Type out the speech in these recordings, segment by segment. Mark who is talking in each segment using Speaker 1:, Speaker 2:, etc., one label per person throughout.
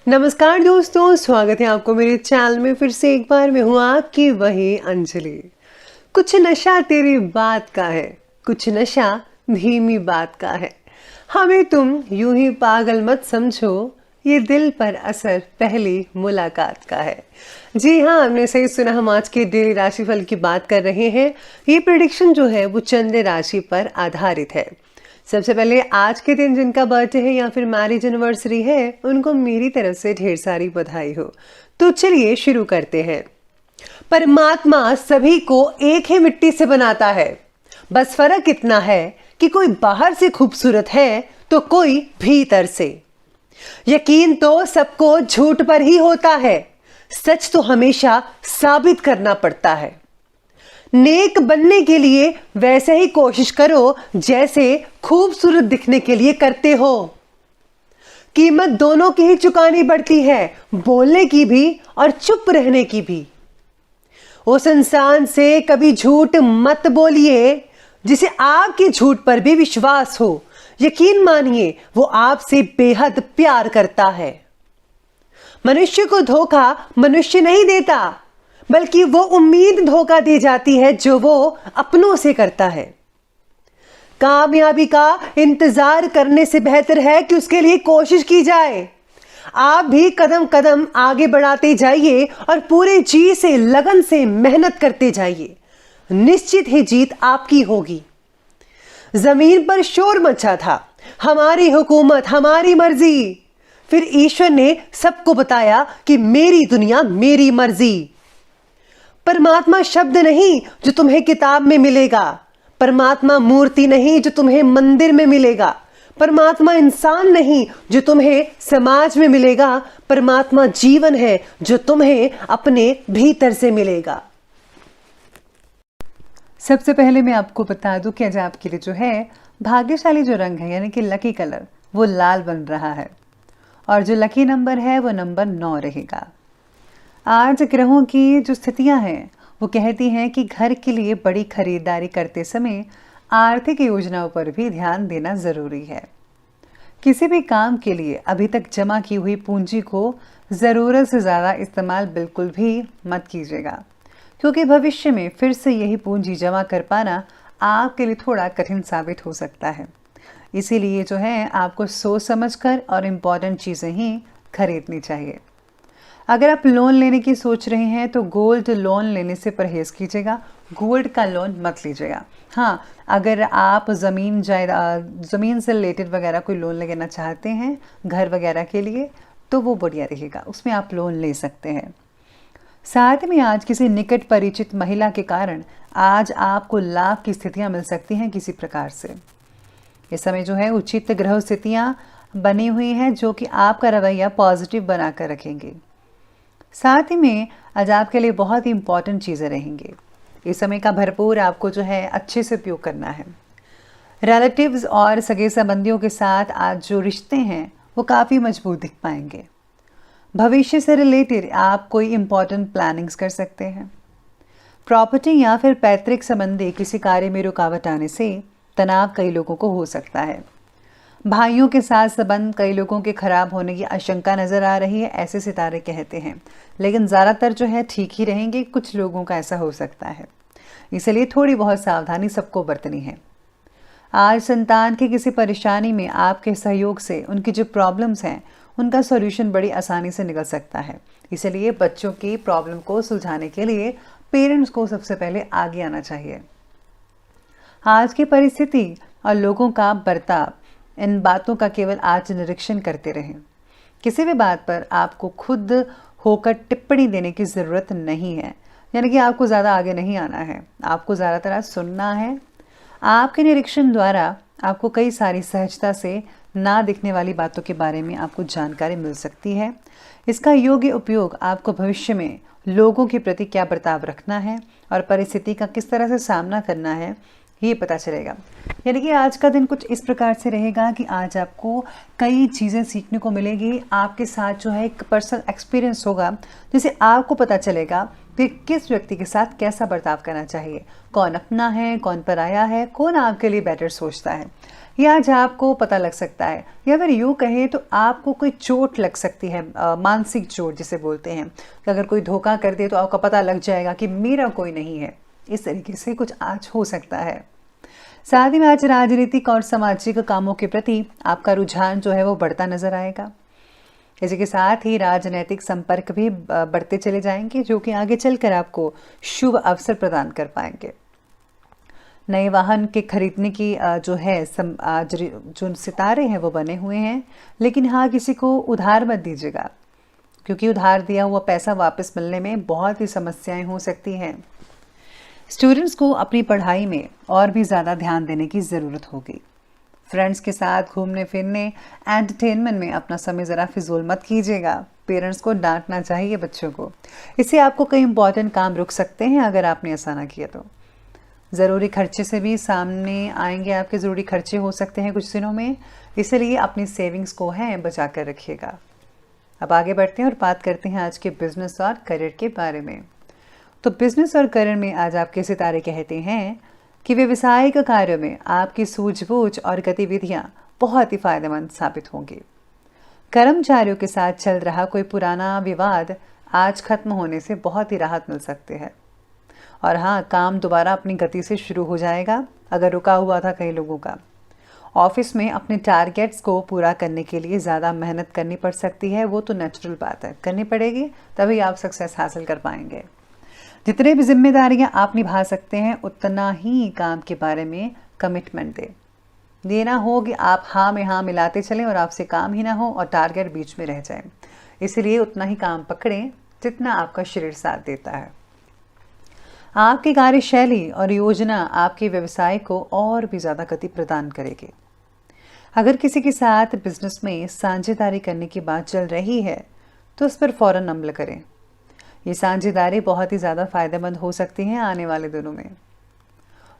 Speaker 1: नमस्कार दोस्तों, स्वागत है आपको मेरे चैनल में। फिर से एक बार मैं हूँ आपकी वही अंजलि। कुछ नशा तेरी बात का है, कुछ नशा धीमी बात का है। हमें तुम यूं ही पागल मत समझो, ये दिल पर असर पहली मुलाकात का है। जी हाँ, आपने सही सुना। हम आज के डेली राशिफल की बात कर रहे हैं। ये प्रेडिक्शन जो है वो चंद्र राशि पर आधारित है। सबसे पहले आज के दिन जिनका बर्थडे है या फिर मैरिज एनिवर्सरी है, उनको मेरी तरफ से ढेर सारी बधाई हो। तो चलिए शुरू करते हैं। परमात्मा सभी को एक ही मिट्टी से बनाता है, बस फर्क इतना है कि कोई बाहर से खूबसूरत है तो कोई भीतर से। यकीन तो सबको झूठ पर ही होता है, सच तो हमेशा साबित करना पड़ता है। नेक बनने के लिए वैसे ही कोशिश करो जैसे खूबसूरत दिखने के लिए करते हो। कीमत दोनों की ही चुकानी पड़ती है, बोलने की भी और चुप रहने की भी। उस इंसान से कभी झूठ मत बोलिए जिसे आपके झूठ पर भी विश्वास हो। यकीन मानिए, वो आपसे बेहद प्यार करता है। मनुष्य को धोखा मनुष्य नहीं देता, बल्कि वो उम्मीद धोखा दी जाती है जो वो अपनों से करता है। कामयाबी का इंतजार करने से बेहतर है कि उसके लिए कोशिश की जाए। आप भी कदम कदम आगे बढ़ाते जाइए और पूरे जी से, लगन से मेहनत करते जाइए। निश्चित ही जीत आपकी होगी। जमीन पर शोर मचा था, हमारी हुकूमत, हमारी मर्जी। फिर ईश्वर ने सबको बताया कि मेरी दुनिया, मेरी मर्जी। परमात्मा शब्द नहीं जो तुम्हें किताब में मिलेगा, परमात्मा मूर्ति नहीं जो तुम्हें मंदिर में मिलेगा, परमात्मा इंसान नहीं जो तुम्हें समाज में मिलेगा, परमात्मा जीवन है जो तुम्हें अपने भीतर से मिलेगा। सबसे पहले मैं आपको बता दूं कि आज आपके लिए जो है भाग्यशाली जो रंग है यानी कि लकी कलर, वो लाल बन रहा है और जो लकी नंबर है वो नंबर 9 रहेगा। आज ग्रहों की जो स्थितियां हैं वो कहती हैं कि घर के लिए बड़ी खरीदारी करते समय आर्थिक योजनाओं पर भी ध्यान देना ज़रूरी है। किसी भी काम के लिए अभी तक जमा की हुई पूंजी को ज़रूरत से ज़्यादा इस्तेमाल बिल्कुल भी मत कीजिएगा, क्योंकि भविष्य में फिर से यही पूंजी जमा कर पाना आपके लिए थोड़ा कठिन साबित हो सकता है। इसीलिए जो है आपको सोच समझकर और इम्पॉर्टेंट चीज़ें ही खरीदनी चाहिए। अगर आप लोन लेने की सोच रहे हैं तो गोल्ड लोन लेने से परहेज़ कीजिएगा, गोल्ड का लोन मत लीजिएगा। हाँ, अगर आप ज़मीन से रिलेटेड वगैरह कोई लोन लेना चाहते हैं घर वगैरह के लिए तो वो बढ़िया रहेगा, उसमें आप लोन ले सकते हैं। साथ में आज किसी निकट परिचित महिला के कारण आज आपको लाभ की स्थितियाँ मिल सकती हैं किसी प्रकार से। इस समय जो है उचित ग्रह स्थितियाँ बनी हुई हैं जो कि आपका रवैया पॉजिटिव बना कर रखेंगे। साथ ही में आज आपके लिए बहुत ही इंपॉर्टेंट चीज़ें रहेंगी। इस समय का भरपूर आपको जो है अच्छे से उपयोग करना है। रिलेटिव्स और सगे संबंधियों के साथ आज जो रिश्ते हैं वो काफ़ी मजबूत दिख पाएंगे। भविष्य से रिलेटेड आप कोई इंपॉर्टेंट प्लानिंग्स कर सकते हैं। प्रॉपर्टी या फिर पैतृक संबंधी किसी कार्य में रुकावट आने से तनाव कई लोगों को हो सकता है। भाइयों के साथ संबंध कई लोगों के खराब होने की आशंका नज़र आ रही है, ऐसे सितारे कहते हैं, लेकिन ज़्यादातर जो है ठीक ही रहेंगे। कुछ लोगों का ऐसा हो सकता है, इसलिए थोड़ी बहुत सावधानी सबको बरतनी है। आज संतान की किसी परेशानी में आपके सहयोग से उनकी जो प्रॉब्लम्स हैं उनका सॉल्यूशन बड़ी आसानी से निकल सकता है। इसलिए बच्चों की प्रॉब्लम को सुलझाने के लिए पेरेंट्स को सबसे पहले आगे आना चाहिए। आज की परिस्थिति और लोगों का बर्ताव, इन बातों का केवल आज निरीक्षण करते रहें। किसी भी बात पर आपको खुद होकर टिप्पणी देने की ज़रूरत नहीं है, यानी कि आपको ज़्यादा आगे नहीं आना है, आपको ज़्यादातर आज सुनना है। आपके निरीक्षण द्वारा आपको कई सारी सहजता से ना दिखने वाली बातों के बारे में आपको जानकारी मिल सकती है। इसका योग्य उपयोग आपको भविष्य में लोगों के प्रति क्या बर्ताव रखना है और परिस्थिति का किस तरह से सामना करना है, ये पता चलेगा। यानी कि आज का दिन कुछ इस प्रकार से रहेगा कि आज आपको कई चीज़ें सीखने को मिलेगी। आपके साथ जो है एक पर्सनल एक्सपीरियंस होगा, जिसे आपको पता चलेगा कि किस व्यक्ति के साथ कैसा बर्ताव करना चाहिए, कौन अपना है, कौन पराया है, कौन आपके लिए बेटर सोचता है। ये आज आपको पता लग सकता है, या फिर यूँ कहें तो आपको कोई चोट लग सकती है, मानसिक चोट जिसे बोलते हैं। कि अगर कोई धोखा कर दे तो आपको पता लग जाएगा कि मेरा कोई नहीं है। इस तरीके से कुछ आज हो सकता है। साथ ही में आज राजनीतिक और सामाजिक कामों के प्रति आपका रुझान जो है वो बढ़ता नजर आएगा। इसी के साथ ही राजनीतिक संपर्क भी बढ़ते चले जाएंगे, जो कि आगे चलकर आपको शुभ अवसर प्रदान कर पाएंगे। नए वाहन के खरीदने की जो है आज जो सितारे हैं वो बने हुए हैं, लेकिन हाँ, किसी को उधार मत दीजिएगा, क्योंकि उधार दिया हुआ पैसा वापस मिलने में बहुत ही समस्याएं हो सकती हैं। स्टूडेंट्स को अपनी पढ़ाई में और भी ज़्यादा ध्यान देने की ज़रूरत होगी। फ्रेंड्स के साथ घूमने फिरने, एंटरटेनमेंट में अपना समय ज़रा फिजूल मत कीजिएगा। पेरेंट्स को डांटना चाहिए बच्चों को। इससे आपको कई इंपॉर्टेंट काम रुक सकते हैं अगर आपने ऐसा ना किया तो। ज़रूरी खर्चे से भी सामने आएंगे, आपके ज़रूरी खर्चे हो सकते हैं कुछ दिनों में, इसलिए अपनी सेविंग्स को है बचा कर रखिएगा। अब आगे बढ़ते हैं और बात करते हैं आज के बिजनेस और करियर के बारे में। तो बिजनेस और करियर में आज आपके सितारे कहते हैं कि व्यवसायिक कार्यों में आपकी सूझबूझ और गतिविधियां बहुत ही फायदेमंद साबित होंगी। कर्मचारियों के साथ चल रहा कोई पुराना विवाद आज खत्म होने से बहुत ही राहत मिल सकती है। और हाँ, काम दोबारा अपनी गति से शुरू हो जाएगा अगर रुका हुआ था कई लोगों का। ऑफिस में अपने टारगेट्स को पूरा करने के लिए ज़्यादा मेहनत करनी पड़ सकती है, वो तो नेचुरल बात है, करनी पड़ेगी, तभी आप सक्सेस हासिल कर पाएंगे। जितने भी जिम्मेदारियां आप निभा सकते हैं, उतना ही काम के बारे में कमिटमेंट दें। ये ना हो कि आप हाँ में हाँ मिलाते चलें और आपसे काम ही ना हो और टारगेट बीच में रह जाए। इसलिए उतना ही काम पकड़ें जितना आपका शरीर साथ देता है। आपकी कार्यशैली और योजना आपके व्यवसाय को और भी ज़्यादा गति प्रदान करेगी। अगर किसी के साथ बिजनेस में साझेदारी करने की बात चल रही है तो उस पर फौरन अमल करें। ये साझेदारी बहुत ही ज़्यादा फायदेमंद हो सकती है आने वाले दिनों में।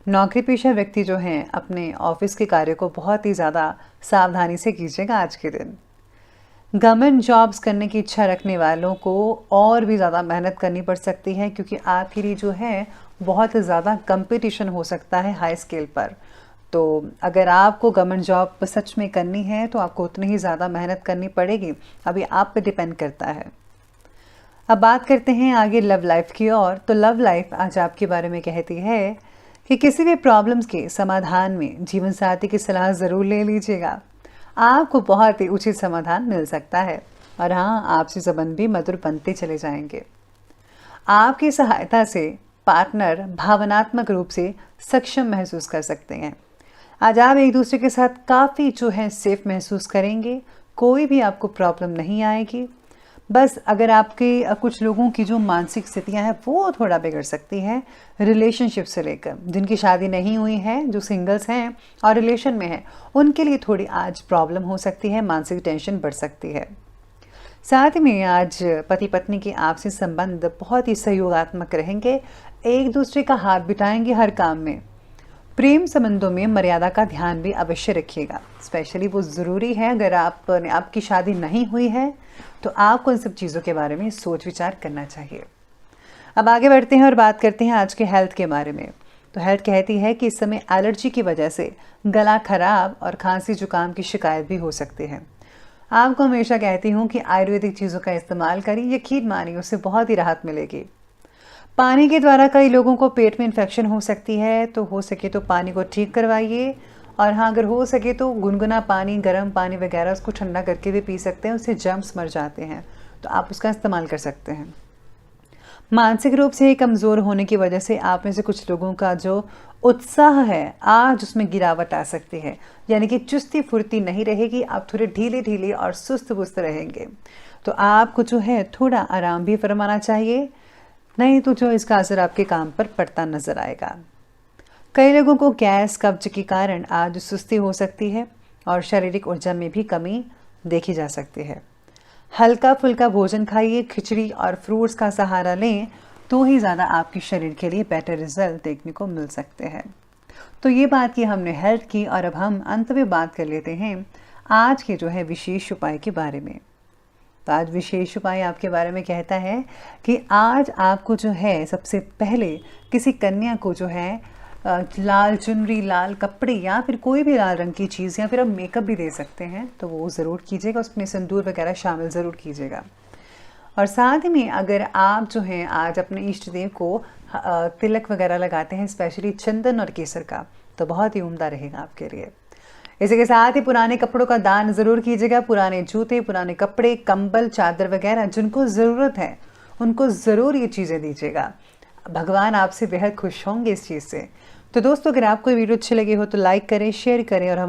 Speaker 1: नौकरी पेशा व्यक्ति जो हैं, अपने ऑफिस के कार्य को बहुत ही ज़्यादा सावधानी से कीजिएगा आज के दिन। गवर्नमेंट जॉब्स करने की इच्छा रखने वालों को और भी ज़्यादा मेहनत करनी पड़ सकती है, क्योंकि आपके लिए जो है बहुत ज़्यादा कंपटीशन हो सकता है हाई स्केल पर। तो अगर आपको गवर्नमेंट जॉब सच में करनी है तो आपको उतनी ही ज़्यादा मेहनत करनी पड़ेगी। अभी आप पे डिपेंड करता है। अब बात करते हैं आगे लव लाइफ की ओर। तो लव लाइफ आज आपके बारे में कहती है कि किसी भी प्रॉब्लम्स के समाधान में जीवन साथी की सलाह ज़रूर ले लीजिएगा। आपको बहुत ही उचित समाधान मिल सकता है और हाँ, आपसे संबंध भी मधुर बनते चले जाएंगे। आपकी सहायता से पार्टनर भावनात्मक रूप से सक्षम महसूस कर सकते हैं। आज आप एक दूसरे के साथ काफ़ी जो है सेफ महसूस करेंगे। कोई भी आपको प्रॉब्लम नहीं आएगी। बस अगर आपके कुछ लोगों की जो मानसिक स्थितियां हैं वो थोड़ा बिगड़ सकती हैं, रिलेशनशिप से लेकर जिनकी शादी नहीं हुई है, जो सिंगल्स हैं और रिलेशन में हैं, उनके लिए थोड़ी आज प्रॉब्लम हो सकती है, मानसिक टेंशन बढ़ सकती है। साथ में आज पति पत्नी के आपसी संबंध बहुत ही सहयोगात्मक रहेंगे, एक दूसरे का हाथ बिठाएंगे हर काम में। प्रेम संबंधों में मर्यादा का ध्यान भी अवश्य रखिएगा। स्पेशली वो ज़रूरी है, अगर आपकी शादी नहीं हुई है तो आपको इन सब चीज़ों के बारे में सोच विचार करना चाहिए। अब आगे बढ़ते हैं और बात करते हैं आज के हेल्थ के बारे में। तो हेल्थ कहती है कि इस समय एलर्जी की वजह से गला खराब और खांसी जुकाम की शिकायत भी हो सकती है। आपको हमेशा कहती हूँ कि आयुर्वेदिक चीज़ों का इस्तेमाल करिए, यकीन मानिए उससे बहुत ही राहत मिलेगी। पानी के द्वारा कई लोगों को पेट में इन्फेक्शन हो सकती है, तो हो सके तो पानी को ठीक करवाइए। और हाँ, अगर हो सके तो गुनगुना पानी, गर्म पानी वगैरह उसको ठंडा करके भी पी सकते हैं, उससे जर्म्स मर जाते हैं, तो आप उसका इस्तेमाल कर सकते हैं। मानसिक रूप से कमज़ोर होने की वजह से आप में से कुछ लोगों का जो उत्साह है आज उसमें गिरावट आ सकती है, यानी कि चुस्ती फुर्ती नहीं रहेगी, आप थोड़े ढीले ढीले और सुस्त बुस्त रहेंगे। तो आपको जो है थोड़ा आराम भी फरमाना चाहिए, नहीं तो जो इसका असर आपके काम पर पड़ता नजर आएगा। कई लोगों को गैस कब्ज के कारण आज सुस्ती हो सकती है और शारीरिक ऊर्जा में भी कमी देखी जा सकती है। हल्का फुल्का भोजन खाइए, खिचड़ी और फ्रूट्स का सहारा लें तो ही ज़्यादा आपके शरीर के लिए बेटर रिजल्ट देखने को मिल सकते हैं। तो ये बात की हमने हेल्थ की, और अब हम अंत में बात कर लेते हैं आज के जो है विशेष उपाय के बारे में। तो आज विशेष उपाय आपके बारे में कहता है कि आज आपको जो है सबसे पहले किसी कन्या को जो है लाल चुनरी, लाल कपड़े या फिर कोई भी लाल रंग की चीज़, या फिर आप मेकअप भी दे सकते हैं तो वो ज़रूर कीजिएगा, उसमें सिंदूर वगैरह शामिल ज़रूर कीजिएगा। और साथ ही में अगर आप जो हैं आज अपने इष्ट देव को तिलक वगैरह लगाते हैं, स्पेशली चंदन और केसर का, तो बहुत ही उम्दा रहेगा आपके लिए। इसी के साथ ही पुराने कपड़ों का दान ज़रूर कीजिएगा। पुराने जूते, पुराने कपड़े, कंबल, चादर वगैरह जिनको ज़रूरत है उनको ज़रूर ये चीज़ें दीजिएगा। भगवान आपसे बेहद खुश होंगे इस चीज़ से। तो दोस्तों, अगर आपको वीडियो अच्छी लगी हो तो लाइक करें, शेयर करें और हमारे